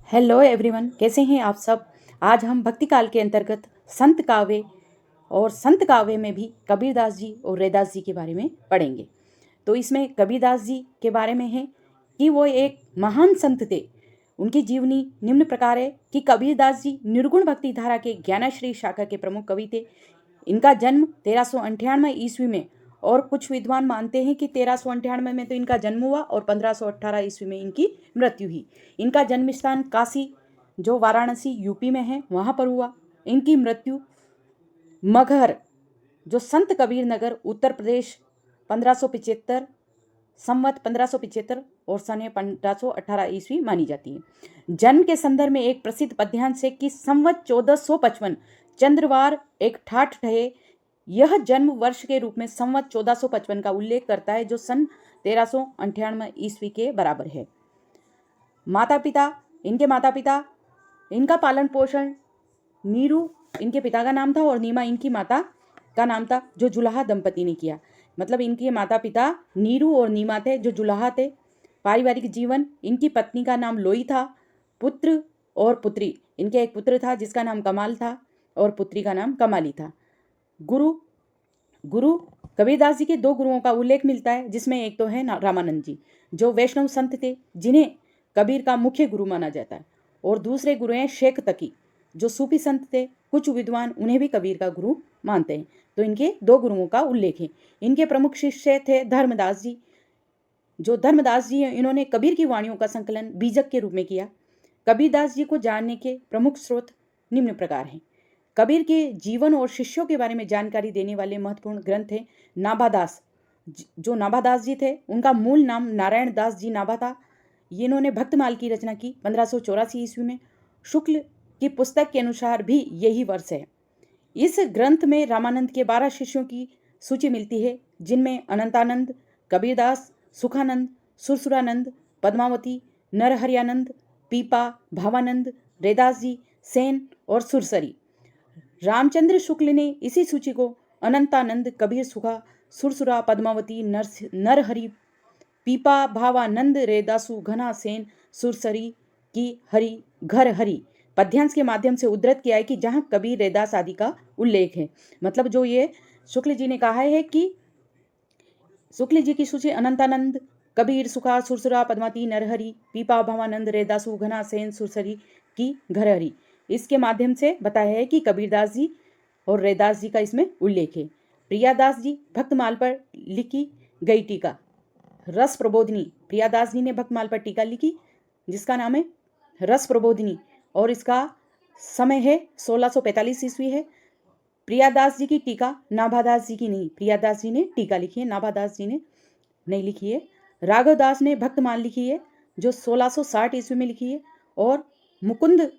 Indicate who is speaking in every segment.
Speaker 1: Hello everyone, कैसे हैं आप सब। आज हम भक्ति काल के अंतर्गत संत काव्य और संत काव्य में भी कबीरदास जी और रैदास जी के बारे में पढ़ेंगे। तो इसमें कबीरदास जी के बारे में है कि वो एक महान संत थे। उनकी जीवनी निम्न प्रकार है कि कबीरदास जी निर्गुण भक्ति धारा के ज्ञानाश्री शाखा के प्रमुख कवि थे। इनका जन्म 1398 ईस्वी में, और कुछ विद्वान मानते हैं कि 1398 में तो इनका जन्म हुआ और 1518 ईस्वी में इनकी मृत्यु हुई। इनका जन्म स्थान काशी, जो वाराणसी यूपी में है, वहाँ पर हुआ। इनकी मृत्यु मगहर, जो संत कबीर नगर उत्तर प्रदेश, 1575 संवत 1575 और सन 1518 ईस्वी मानी जाती है। जन्म के संदर्भ में एक प्रसिद्ध पद्यांश है कि संवत 1455 चंद्रवार एक ठाठ ठहे। यह जन्म वर्ष के रूप में संवत 1455 का उल्लेख करता है, जो सन 1398 ईस्वी के बराबर है। माता पिता, इनका पालन पोषण नीरू इनके पिता का नाम था और नीमा इनकी माता का नाम था, जो जुलाहा दंपति ने किया। मतलब इनके माता पिता नीरू और नीमा थे, जो जुलाहा थे। पारिवारिक जीवन, इनकी पत्नी का नाम लोई था। पुत्र और पुत्री, इनके एक पुत्र था जिसका नाम कमाल था और पुत्री का नाम कमाली था। गुरु कबीरदास जी के दो गुरुओं का उल्लेख मिलता है, जिसमें एक तो है रामानंद जी, जो वैष्णव संत थे, जिन्हें कबीर का मुख्य गुरु माना जाता है। और दूसरे गुरु हैं शेख तकी, जो सूफी संत थे। कुछ विद्वान उन्हें भी कबीर का गुरु मानते हैं। तो इनके दो गुरुओं का उल्लेख है। इनके प्रमुख शिष्य थे धर्मदास जी। जो धर्मदास जी हैं, इन्होंने कबीर की वाणियों का संकलन बीजक के रूप में किया। कबीरदास जी को जानने के प्रमुख स्रोत निम्न प्रकार हैं। कबीर के जीवन और शिष्यों के बारे में जानकारी देने वाले महत्वपूर्ण ग्रंथ हैं नाभादास। जो नाभादास जी थे, उनका मूल नाम नारायण दास जी नाभा था। इन्होंने भक्तमाल की रचना की 1584 ईस्वी में। शुक्ल की पुस्तक के अनुसार भी यही वर्ष है। इस ग्रंथ में रामानंद के 12 शिष्यों की सूची मिलती है, जिनमें अनंतानंद, कबीरदास, सुखानंद, सुरसुरानंद, पद्मावती, नरहरियानंद, पीपा, भावानंद, रैदास जी, सेन और सुरसरी। रामचंद्र शुक्ल ने इसी सूची को अनंतानंद, कबीर, सुखा, सुरसुरा, पद्मावती, नरहरि, पीपा, भावानंद, रैदासु, घना, सेन, सुरसरी की हरि घर हरि पद्यांश के माध्यम से उद्धृत किया है, कि जहां कबीर, रैदास आदि का उल्लेख है। मतलब जो ये शुक्ल जी ने कहा है कि शुक्ल जी की सूची अनंतानंद, कबीर, सुखा, सुरसुरा, पद्मावती, नरहरि, पीपा, भावानंद, रैदासु, घना, सेन, सुरसरी की घरहरि, इसके माध्यम से बताया है कि कबीरदास जी और रैदास जी का इसमें उल्लेख है। प्रियादास जी भक्तमाल पर लिखी गई टीका रस प्रबोधिनी, प्रियादास जी ने भक्तमाल पर टीका लिखी, जिसका नाम है रस प्रबोधिनी, और इसका समय है 1645 ईस्वी है। प्रियादास जी की टीका नाभादास जी की नहीं, प्रियादास जी ने टीका लिखी है, नाभादास जी ने नहीं लिखी है। राघवदास ने भक्तमाल लिखी है, जो 1660 ईस्वी में लिखी है। और मुकुंद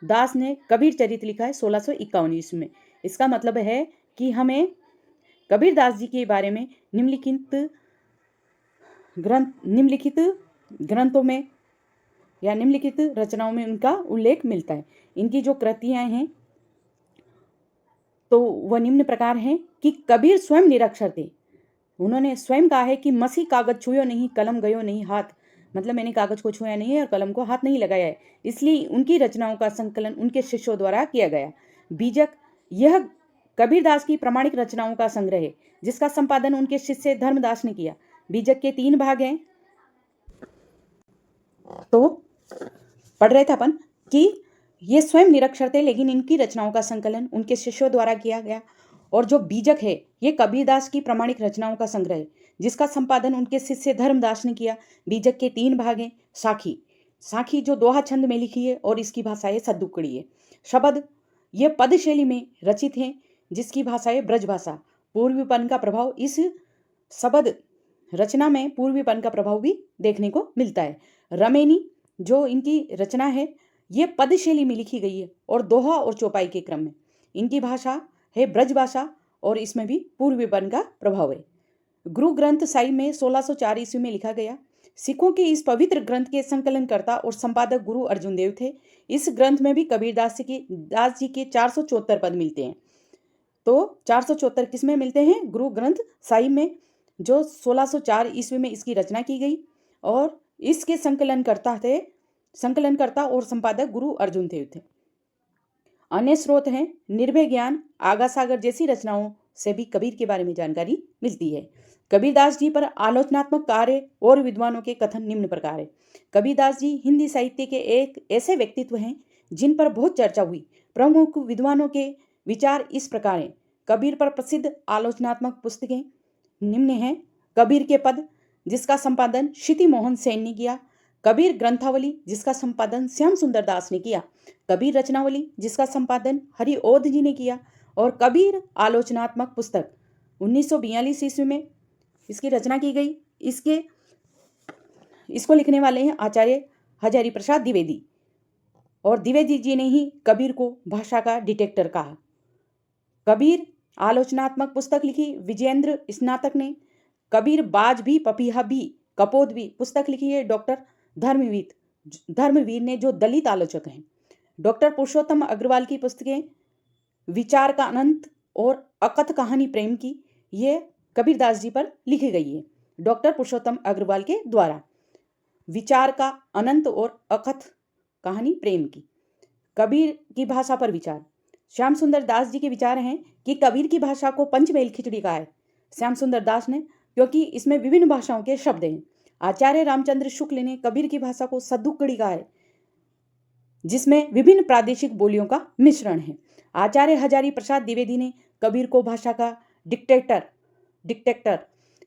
Speaker 1: दास ने कबीर चरित लिखा है 1651 ईस्वी में। इसका मतलब है कि हमें कबीरदास जी के बारे में निम्नलिखित ग्रंथों में या निम्नलिखित रचनाओं में उनका उल्लेख मिलता है। इनकी जो कृतियां हैं तो वह निम्न प्रकार हैं कि कबीर स्वयं निरक्षर थे। उन्होंने स्वयं कहा है कि मसी कागज छुयो नहीं, कलम गयो नहीं हाथ। मतलब मैंने कागज को छुआ नहीं है और कलम को हाथ नहीं लगाया है। इसलिए उनकी रचनाओं का संकलन उनके शिष्यों द्वारा किया गया। बीजक, यह कबीरदास की प्रामाणिक रचनाओं का संग्रह है, जिसका संपादन उनके शिष्य धर्मदास ने किया। बीजक के 3 भाग हैं। तो पढ़ रहे थे अपन कि ये स्वयं निरक्षर थे, लेकिन इनकी रचनाओं का संकलन उनके शिष्यों द्वारा किया गया। और जो बीजक है, ये कबीरदास की प्रामाणिक रचनाओं का संग्रह है, जिसका संपादन उनके शिष्य धर्मदास ने किया। बीजक के 3 भाग हैं। साखी जो दोहा छंद में लिखी है और इसकी भाषा है सद्दुकड़ी है। शब्द, ये पद शैली में रचित हैं, जिसकी भाषा है ब्रज भाषा। पूर्वीपन का प्रभाव, इस शब्द रचना में पूर्वीपन का प्रभाव भी देखने को मिलता है। रमेनी जो इनकी रचना है, ये पद शैली में लिखी गई है और दोहा और चौपाई के क्रम में। इनकी भाषा है ब्रज भाषा और इसमें भी पूर्वीपन का प्रभाव है। गुरु ग्रंथ साहिब में 1604 ईस्वी में लिखा गया। सिखों के इस पवित्र ग्रंथ के संकलनकर्ता और संपादक गुरु अर्जुन देव थे। इस ग्रंथ में भी कबीरदास जी के 474 पद मिलते हैं। तो 474 किस में मिलते हैं? गुरु ग्रंथ साहिब में, जो 1604 ईस्वी में इसकी रचना की गई। और इसके संकलनकर्ता थे संकलनकर्ता और संपादक गुरु अर्जुन देव थे। अन्य स्रोत हैं निर्भय ज्ञान, आगा सागर जैसी रचनाओं से भी कबीर के बारे में जानकारी मिलती है। कबीरदास जी पर आलोचनात्मक कार्य और विद्वानों के कथन निम्न प्रकार है। कबीरदास जी हिंदी साहित्य के एक ऐसे व्यक्तित्व हैं जिन पर बहुत चर्चा हुई। प्रमुख विद्वानों के विचार इस प्रकार हैं। कबीर पर प्रसिद्ध आलोचनात्मक पुस्तकें निम्न हैं। कबीर के पद, जिसका संपादन क्षिति मोहन सेन ने किया। कबीर ग्रंथावली, जिसका संपादन श्याम सुंदर दास ने किया। कबीर रचनावली, जिसका संपादन हरिओध जी ने किया। और कबीर आलोचनात्मक पुस्तक 1942 ईस्वी में इसकी रचना की गई। इसको लिखने वाले हैं आचार्य हजारी प्रसाद द्विवेदी, और द्विवेदी जी ने ही कबीर को भाषा का डिटेक्टर कहा। कबीर आलोचनात्मक पुस्तक लिखी विजयेंद्र स्नातक ने। कबीर बाज भी, पपीहा भी, कपोद भी पुस्तक लिखी है डॉक्टर धर्मवीर ने, जो दलित आलोचक हैं। डॉक्टर पुरुषोत्तम अग्रवाल की पुस्तकें विचार का अनंत और अकथ कहानी प्रेम की, ये कबीरदास जी पर लिखी गई है डॉक्टर पुरुषोत्तम अग्रवाल के द्वारा। विचार का अनंत और अकथ कहानी प्रेम की। कबीर की भाषा पर विचार। श्याम सुंदर दास जी के विचार हैं कि कबीर की भाषा को पंचमेल खिचड़ी कहा है श्याम सुंदर दास ने, क्योंकि इसमें विभिन्न भाषाओं के शब्द हैं। आचार्य रामचंद्र शुक्ल ने कबीर की भाषा को सद्दुकड़ी कहा है, जिसमें विभिन्न प्रादेशिक बोलियों का मिश्रण है। आचार्य हजारी प्रसाद द्विवेदी ने कबीर को भाषा का डिक्टेक्टर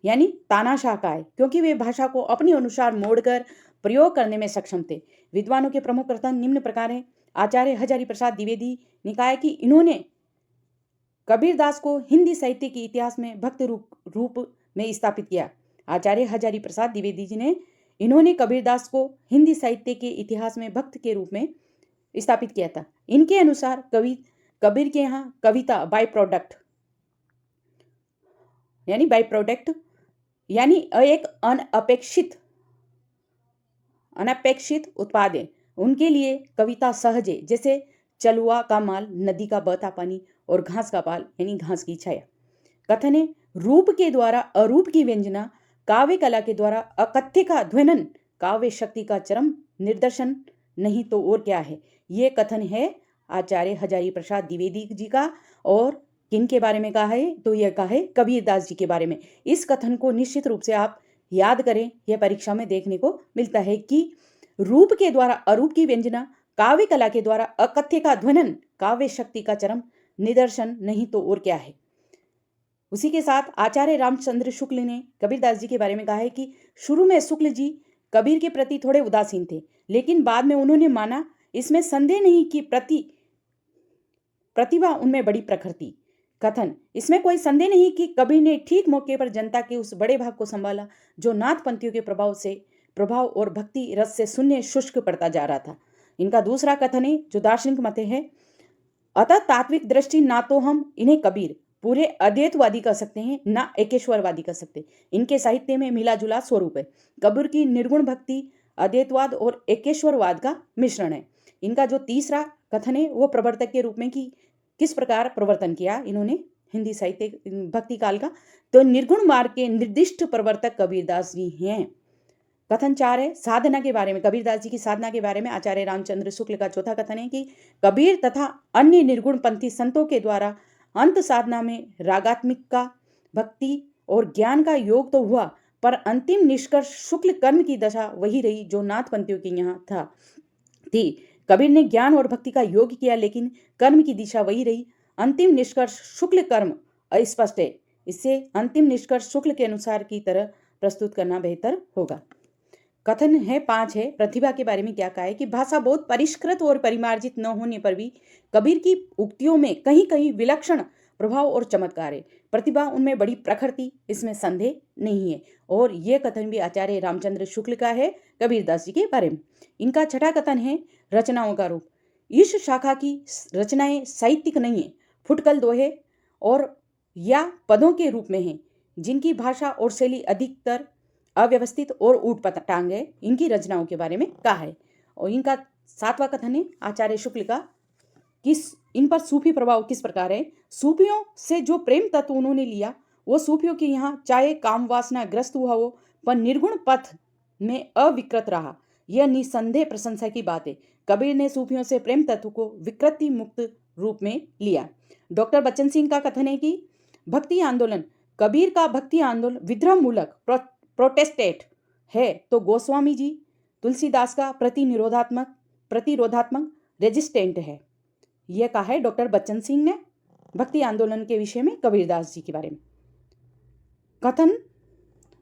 Speaker 1: यानी तानाशाह कहा है, क्योंकि वे भाषा को अपने अनुसार मोड़कर प्रयोग करने में सक्षम थे। विद्वानों के प्रमुख कथन निम्न प्रकार हैं। आचार्य हजारी प्रसाद द्विवेदी ने कहा है कि इन्होंने कबीरदास को हिंदी साहित्य के इतिहास में भक्त रूप में स्थापित किया। आचार्य हजारी प्रसाद द्विवेदी जी ने इन्होंने कबीरदास को हिंदी साहित्य के इतिहास में भक्त के रूप में स्थापित किया था। इनके अनुसार कबीर के यहाँ कविता बाय प्रोडक्ट यानी एक अनपेक्षित उत्पाद है। उनके लिए कविता सहज है, जैसे चलुआ का माल, नदी का बहता पानी और घास का पाल यानी घास की छाया। कथन है रूप के द्वारा अरूप की व्यंजना, काव्य कला के द्वारा अकथ्य का ध्वनन, काव्य शक्ति का चरम निदर्शन, नहीं तो और क्या है। ये कथन है आचार्य हजारी प्रसाद द्विवेदी जी का। और किन के बारे में कहा है, तो यह कहा है कबीरदास जी के बारे में। इस कथन को निश्चित रूप से आप याद करें, यह परीक्षा में देखने को मिलता है कि रूप के द्वारा अरूप की व्यंजना, काव्य कला के द्वारा अकथ्य का ध्वनन, काव्य शक्ति का चरम निदर्शन, नहीं तो और क्या है। उसी के साथ आचार्य रामचंद्र शुक्ल ने कबीरदास जी के बारे में कहा है कि शुरू में शुक्ल जी कबीर के प्रति थोड़े उदासीन थे, लेकिन बाद में उन्होंने माना, इसमें संदेह नहीं कि प्रतिभा उनमें बड़ी प्रखर थी। कथन, इसमें कोई संदेह नहीं कि कबीर ने ठीक मौके पर जनता के उस बड़े भाग को संभाला जो नाथपंथियों के प्रभाव और भक्ति रस से शून्य शुष्क पड़ता जा रहा था। इनका दूसरा कथन है जो दार्शनिक मत है, अतः तात्विक दृष्टि ना तो हम इन्हें कबीर पूरे अद्वैतवादी कर सकते हैं, ना एकेश्वरवादी कर सकते। इनके साहित्य में मिला जुला स्वरूप है। कबीर की निर्गुण भक्ति अद्वैतवाद और एकेश्वरवाद का मिश्रण है। इनका जो तीसरा कथन है वो प्रवर्तक के रूप में कि किस प्रकार प्रवर्तन किया इन्होंने हिंदी साहित्य भक्ति काल का, तो निर्गुण मार्ग के निर्दिष्ट प्रवर्तक कबीरदास जी हैं। कथन 4 है साधना के बारे में। कबीरदास जी की साधना के बारे में आचार्य रामचंद्र शुक्ल का चौथा कथन है कि कबीर तथा अन्य निर्गुण पंथी संतों के द्वारा अंत साधना में रागात्मिका भक्ति और ज्ञान का योग तो हुआ, पर अंतिम निष्कर्ष शुक्ल कर्म की दशा वही रही जो नाथपंथियों के यहाँ थी। कबीर ने ज्ञान और भक्ति का योग किया, लेकिन कर्म की दिशा वही रही। अंतिम निष्कर्ष शुक्ल कर्म अस्पष्ट है, इससे अंतिम निष्कर्ष शुक्ल के अनुसार की तरह प्रस्तुत करना बेहतर होगा। कथन है 5 है प्रतिभा के बारे में क्या कहा है कि भाषा बहुत परिष्कृत और परिमार्जित न होने पर भी कबीर की उक्तियों में कहीं कहीं विलक्षण प्रभाव और चमत्कार है। प्रतिभा उनमें बड़ी प्रखर थी, इसमें संदेह नहीं है। और यह कथन भी आचार्य रामचंद्र शुक्ल का है कबीरदास जी के बारे में। इनका छठा कथन है रचनाओं का रूप। इस शाखा की रचनाएं साहित्यिक नहीं है, फुटकल दोहे और या पदों के रूप में हैं, जिनकी भाषा और शैली अधिकतर अव्यवस्थित और ऊटपटांग है। इनकी रचनाओं के बारे में कहा है। और इनका 7वां कथन है आचार्य शुक्ल का कि इन पर सूफी प्रभाव किस प्रकार है। सूफियों से जो प्रेम तत्व उन्होंने लिया वो सूफियों के यहाँ चाहे काम वासना ग्रस्त हुआ हो, पर निर्गुण पथ में अविकृत रहा। यह निसंदेह प्रशंसा की बात है। कबीर ने सूफियों से प्रेम तत्व को विकृति मुक्त रूप में लिया। डॉक्टर बच्चन सिंह का कथन है कि भक्ति आंदोलन, कबीर का भक्ति आंदोलन विद्रोह मूलक प्रोटेस्टेट है, तो गोस्वामी जी तुलसीदास का प्रतिरोधात्मक रेजिस्टेंट है। यह कहा है डॉक्टर बच्चन सिंह ने भक्ति आंदोलन के विषय में कबीरदास जी के बारे में। कथन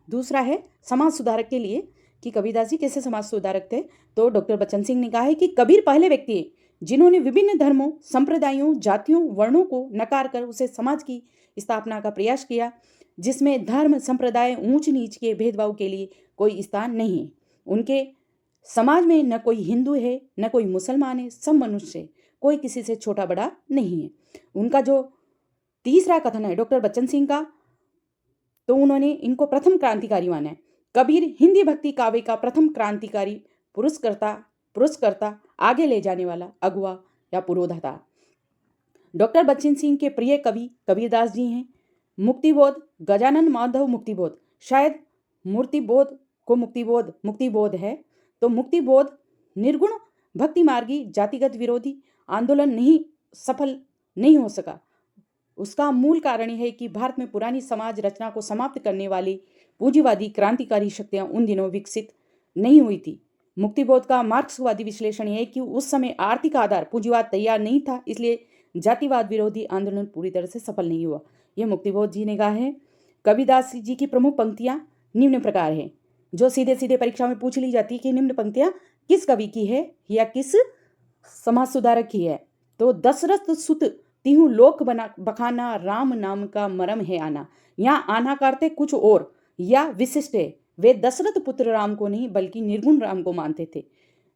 Speaker 1: दूसरा है समाज सुधारक के लिए कि कबीरदास जी कैसे समाज सुधारक थे। तो डॉक्टर बच्चन सिंह ने कहा है कि कबीर पहले व्यक्ति है जिन्होंने विभिन्न धर्मों, संप्रदायों, जातियों, वर्णों को नकार कर उसे समाज की स्थापना का प्रयास किया, जिसमें धर्म, संप्रदाय, ऊंच नीच के भेदभाव के लिए कोई स्थान नहीं है। उनके समाज में न कोई हिंदू है, न कोई मुसलमान है, सब मनुष्य है, कोई किसी से छोटा बड़ा नहीं है। उनका जो तीसरा कथन है डॉक्टर बच्चन सिंह का, तो उन्होंने इनको प्रथम क्रांतिकारी माना है। कबीर हिंदी भक्ति काव्य का प्रथम क्रांतिकारी, पुरुषकर्ता, आगे ले जाने वाला अगुआ या पुरोधा था। डॉक्टर बच्चन सिंह के प्रिय कवि कबीरदास जी हैं। मुक्तिबोध, गजानन माधव मुक्तिबोध, शायद मूर्तिबोध को मुक्तिबोध है। तो मुक्तिबोध निर्गुण भक्ति मार्गी जातिगत विरोधी आंदोलन सफल नहीं हो सका। उसका मूल कारण यह है कि भारत में पुरानी समाज रचना को समाप्त करने वाली पूंजीवादी क्रांतिकारी शक्तियां उन दिनों विकसित नहीं हुई थी। मुक्तिबोध का मार्क्सवादी विश्लेषण यह है कि उस समय आर्थिक आधार पूंजीवाद तैयार नहीं था, इसलिए जातिवाद विरोधी आंदोलन पूरी तरह से सफल नहीं हुआ। यह मुक्तिबोध जी ने कहा है। कबीरदास जी की प्रमुख पंक्तियां निम्न प्रकार हैं, जो सीधे सीधे परीक्षा में पूछ ली जाती है कि निम्न पंक्तियां किस कवि की है या किस समाज सुधारक की है। तो दशरथ सुत तिहु लोक बखाना, राम नाम का मरम है आना। यहाँ आना करते कुछ और या विशिष्ट है। वे दशरथ पुत्र राम को नहीं बल्कि निर्गुण राम को मानते थे।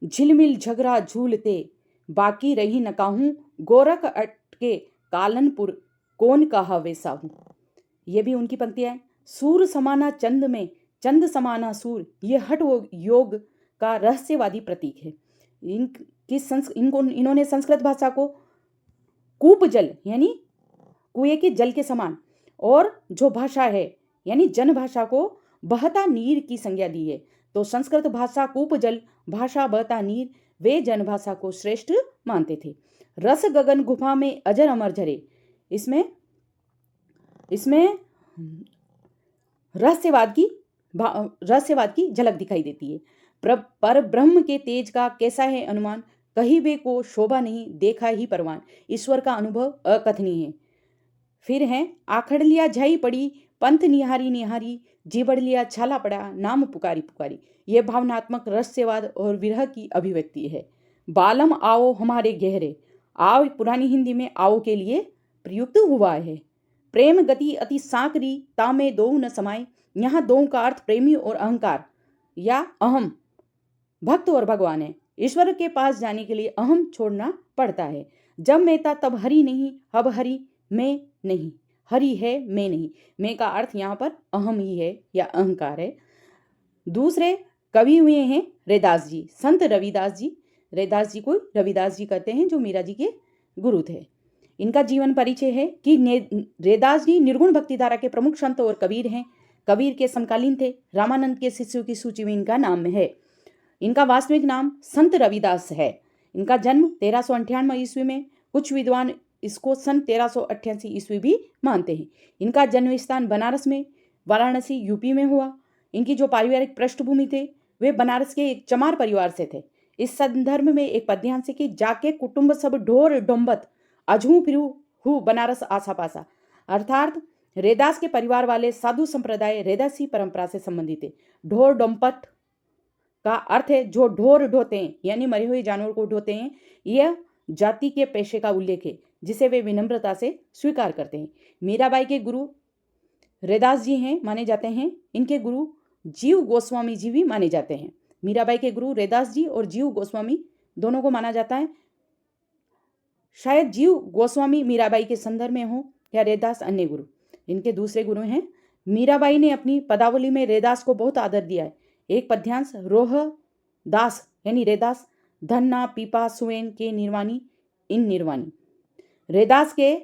Speaker 1: झिलमिल झगड़ा झूलते बाकी रही न काहूं, गोरख अटके कालनपुर कौन कहा वैसा हूं। ये भी उनकी पंक्तियां हैं। सूर समाना चंद में, चंद समाना सूर, ये हठ योग का रहस्यवादी प्रतीक है। इन्होंने संस्कृत भाषा को कूप जल यानी कुएं के जल के समान, और जो भाषा है यानी जन भाषा को बहता नीर की संज्ञा दी है। तो संस्कृत भाषा कूप जल, भाषा बहता नीर, वे जन भाषा को श्रेष्ठ मानते थे। रस गगन गुफा में अजर अमर झरे, इसमें रहस्यवाद की झलक दिखाई देती है। पर ब्रह्म के तेज का कैसा है अनुमान, कहीं वे को शोभा नहीं, देखा ही परवान। ईश्वर का अनुभव अकथनीय है। फिर है आखड़ लिया झाई पड़ी, पंथ निहारी, जीबड़ लिया छाला पड़ा, नाम पुकारी। यह भावनात्मक रहस्यवाद और विरह की अभिव्यक्ति है। बालम आओ हमारे गहरे, आओ पुरानी हिंदी में आओ के लिए प्रयुक्त हुआ है। प्रेम गति अति सांकरी, तामे दो न समाये। यहाँ दो का अर्थ प्रेमी और अहंकार या अहम, भक्त और भगवान है। ईश्वर के पास जाने के लिए अहम छोड़ना पड़ता है। जब मैं था तब हरि नहीं, अब हरि मैं नहीं, हरि है मैं नहीं। मैं का अर्थ यहाँ पर अहम ही है या अहंकार है। दूसरे कवि हुए हैं रैदास जी, संत रविदास जी। रैदास जी को रविदास जी कहते हैं, जो मीरा जी के गुरु थे। इनका जीवन परिचय है कि रैदास जी निर्गुण भक्ति धारा के प्रमुख संत और कबीर हैं। कबीर के समकालीन थे। रामानंद के शिष्यों की सूची में इनका नाम है। इनका वास्तविक नाम संत रविदास है। इनका जन्म 1398 ईस्वी में, कुछ विद्वान इसको सन 1388 ईस्वी भी मानते हैं। इनका जन्म स्थान बनारस में, वाराणसी यूपी में हुआ। इनकी जो पारिवारिक पृष्ठभूमि थे वे बनारस के एक चमार परिवार से थे। इस संदर्भ में एक पद्यांश है कि जाके कुटुंब सब ढोर डोंबत, अजहू फिरू हु बनारस आसा पासा। अर्थात रैदास के परिवार वाले साधु संप्रदाय रैदासी परंपरा से संबंधित थे। ढोर डोंपट का अर्थ है जो ढोर ढोते हैं, यानी मरे हुए जानवर को ढोते हैं। यह जाति के पेशे का उल्लेख है जिसे वे विनम्रता से स्वीकार करते हैं। मीराबाई के गुरु रैदास जी हैं, माने जाते हैं। इनके गुरु जीव गोस्वामी जी भी माने जाते हैं। मीराबाई के गुरु रैदास जी और जीव गोस्वामी दोनों को माना जाता है। शायद जीव गोस्वामी मीराबाई के संदर्भ में हो या रैदास अन्य गुरु। इनके दूसरे गुरु हैं। मीराबाई ने अपनी पदावली में रैदास को बहुत आदर दिया है। एक पद्यांश रोह दास यानी रैदास, धन्ना पीपा सुवेन के निर्वाणी इन निर्वाणी। रैदास के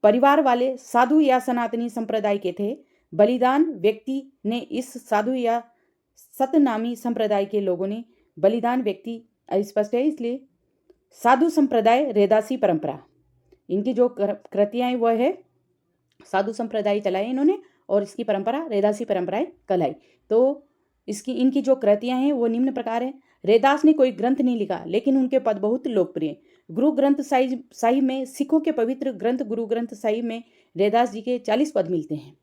Speaker 1: परिवार वाले साधु या सनातनी संप्रदाय के थे। बलिदान व्यक्ति ने इस साधु या सतनामी संप्रदाय के लोगों ने बलिदान व्यक्ति अस्पष्ट है, इसलिए साधु संप्रदाय रैदासी परंपरा, इनकी जो कृतियाँ हैं वह है साधु संप्रदाय चलाए इन्होंने और इसकी परंपरा रैदासी परंपराएं कहलाई। तो इनकी जो कृतियाँ हैं वो निम्न प्रकार है। रैदास ने कोई ग्रंथ नहीं लिखा, लेकिन उनके पद बहुत लोकप्रिय। गुरु ग्रंथ साहिब में, सिखों के पवित्र ग्रंथ गुरु ग्रंथ साहिब में रैदास जी के 40 पद मिलते हैं।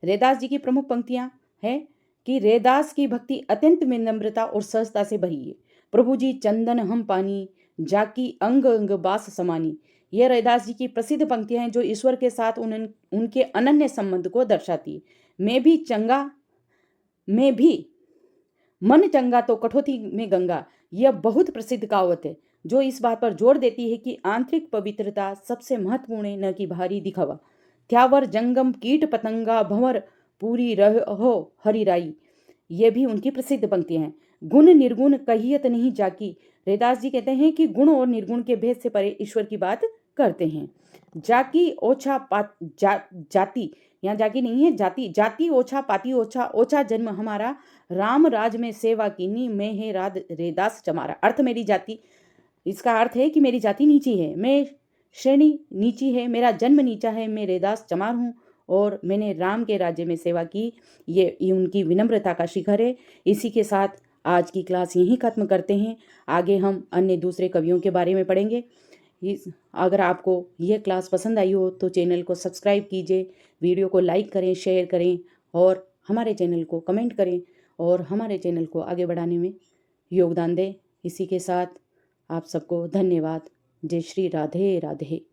Speaker 1: रैदास जी की प्रमुख पंक्तियाँ हैं कि रैदास की भक्ति अत्यंत विनम्रता और सहजता से भरी है। प्रभु जी चंदन हम पानी, जाकी अंग अंग बास समानी। यह रैदास जी की प्रसिद्ध पंक्तियां हैं जो ईश्वर के साथ उनके अनन्य संबंध को दर्शाती। मैं भी मन चंगा तो कठौती में गंगा, यह बहुत प्रसिद्ध कहावत है जो इस बात पर जोर देती है कि आंतरिक पवित्रता सबसे महत्वपूर्ण है, न कि बाहरी दिखावा। थ्यावर जंगम कीट पतंगा भंवर पूरी रहो हरिराई, ये भी उनकी प्रसिद्ध पंक्तियां हैं। गुण निर्गुण कहियत नहीं जाकी, रैदास जी कहते हैं कि गुण और निर्गुण के भेद से परे ईश्वर की बात करते हैं। जाकी ओछा जाति, यहाँ जाकी नहीं है, जाति। जाति ओछा पाती ओछा, ओछा जन्म हमारा, राम राज में सेवा कीनी, मैं है रैदास चमारा। अर्थ मेरी जाति, इसका अर्थ है कि मेरी जाति नीची है, मैं श्रेणी नीची है, मेरा जन्म नीचा है, मैं रैदास चमार हूँ और मैंने राम के राज्य में सेवा की। ये उनकी विनम्रता का शिखर है। इसी के साथ आज की क्लास यहीं ख़त्म करते हैं। आगे हम अन्य दूसरे कवियों के बारे में पढ़ेंगे। अगर आपको यह क्लास पसंद आई हो तो चैनल को सब्सक्राइब कीजिए, वीडियो को लाइक करें, शेयर करें और हमारे चैनल को कमेंट करें और हमारे चैनल को आगे बढ़ाने में योगदान दें। इसी के साथ आप सबको धन्यवाद। जय श्री राधे राधे।